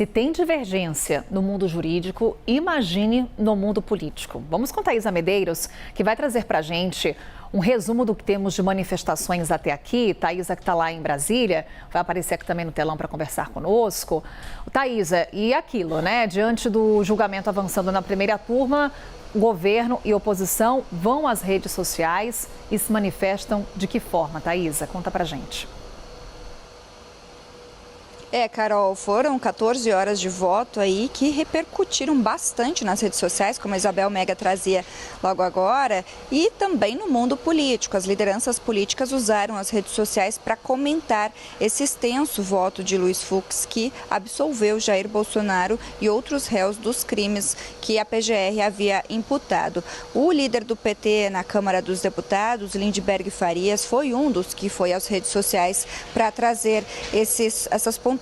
Se tem divergência no mundo jurídico, imagine no mundo político. Vamos com Thaisa Medeiros, que vai trazer para a gente um resumo do que temos de manifestações até aqui. Thaisa, que está lá em Brasília, vai aparecer aqui também no telão para conversar conosco. Thaisa, e aquilo, né? Diante do julgamento avançando na primeira turma, governo e oposição vão às redes sociais e se manifestam de que forma, Thaisa? Conta pra gente. Carol, foram 14 horas de voto aí que repercutiram bastante nas redes sociais, como a Isabel Mega trazia logo agora, e também no mundo político. As lideranças políticas usaram as redes sociais para comentar esse extenso voto de Luiz Fux, que absolveu Jair Bolsonaro e outros réus dos crimes que a PGR havia imputado. O líder do PT na Câmara dos Deputados, Lindbergh Farias, foi um dos que foi às redes sociais para trazer essas pontuações.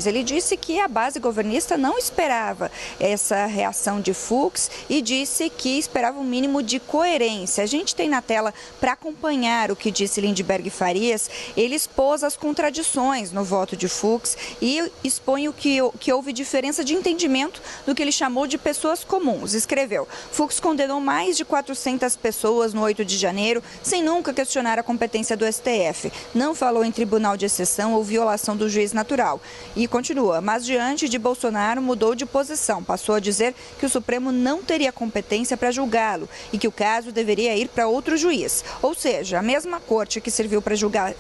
Ele disse que a base governista não esperava essa reação de Fux e disse que esperava um mínimo de coerência. A gente tem na tela para acompanhar o que disse Lindbergh Farias. Ele expôs as contradições no voto de Fux e expõe que houve diferença de entendimento do que ele chamou de pessoas comuns. Escreveu: Fux condenou mais de 400 pessoas no 8 de janeiro sem nunca questionar a competência do STF. Não falou em tribunal de exceção ou violação do juiz natural. E continua: mas diante de Bolsonaro mudou de posição, passou a dizer que o Supremo não teria competência para julgá-lo e que o caso deveria ir para outro juiz. Ou seja, a mesma corte que serviu para julgar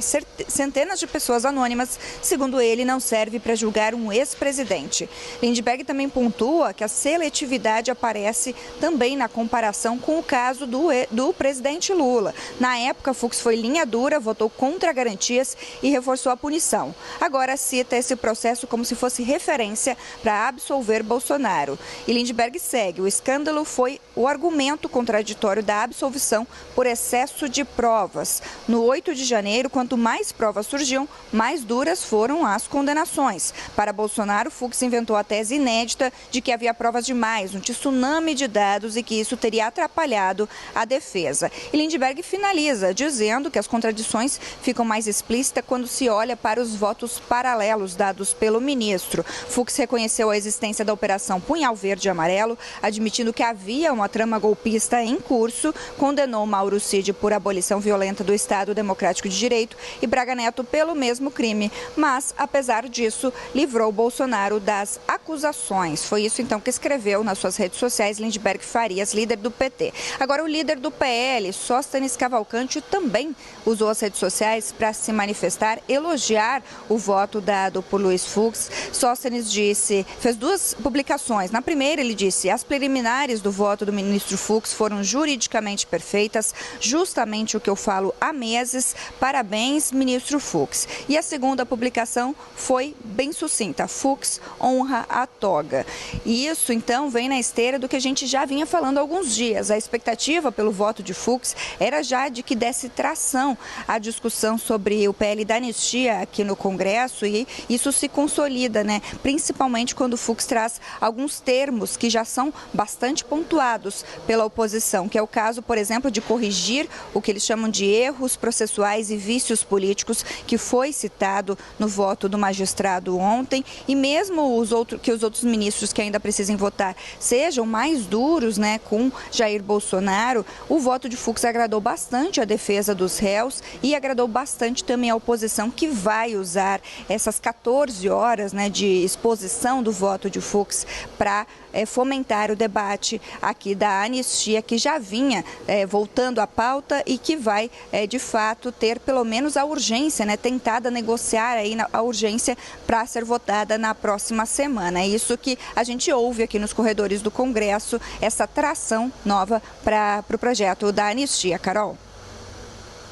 centenas de pessoas anônimas, segundo ele, não serve para julgar um ex-presidente. Lindbergh também pontua que a seletividade aparece também na comparação com o caso do presidente Lula. Na época, Fux foi linha dura, votou contra garantias e reforçou a punição. Agora cita esse processo como se fosse referência para absolver Bolsonaro. E Lindbergh segue: o escândalo foi o argumento contraditório da absolvição por excesso de provas. No 8 de janeiro, quanto mais provas surgiam, mais duras foram as condenações. Para Bolsonaro, Fux inventou a tese inédita de que havia provas demais, um tsunami de dados, e que isso teria atrapalhado a defesa. E Lindbergh finaliza dizendo que as contradições ficam mais explícitas quando se olha para os votos paralelos dados pelo ministro. Fux reconheceu a existência da Operação Punhal Verde e Amarelo, admitindo que havia uma trama golpista em curso, condenou Mauro Cid por abolição violenta do Estado Democrático de Direito e Braga Neto pelo mesmo crime, mas, apesar disso, livrou Bolsonaro das acusações. Foi isso, então, que escreveu nas suas redes sociais Lindbergh Farias, líder do PT. Agora, o líder do PL, Sóstenes Cavalcante, também usou as redes sociais para se manifestar, elogiar o voto dado por Luiz Fux. Sóstenes fez duas publicações. Na primeira, ele disse: as preliminares do voto do ministro Fux foram juridicamente perfeitas, justamente o que eu falo há meses. Parabéns, ministro Fux. E a segunda publicação foi bem sucinta: Fux honra a toga. E isso, então, vem na esteira do que a gente já vinha falando há alguns dias. A expectativa pelo voto de Fux era já de que desse tração à discussão sobre o PL da anistia aqui no Congresso, e isso se consolida, né? Principalmente quando o Fux traz alguns termos que já são bastante pontuados pela oposição, que é o caso, por exemplo, de corrigir o que eles chamam de erros processuais e vícios políticos, que foi citado no voto do magistrado ontem, e mesmo os outros ministros que ainda precisem votar sejam mais duros, né, com Jair Bolsonaro. O voto de Fux agradou bastante a defesa dos réus e agradou bastante também a oposição, que vai usar essas 14 horas, né, de exposição do voto de Fux para fomentar o debate aqui da anistia, que já vinha voltando à pauta e que vai, de fato, ter pelo menos a urgência, né, tentada negociar aí a urgência para ser votada na próxima semana. É isso que a gente ouve aqui nos corredores do Congresso, essa tração nova para o projeto da anistia. Carol.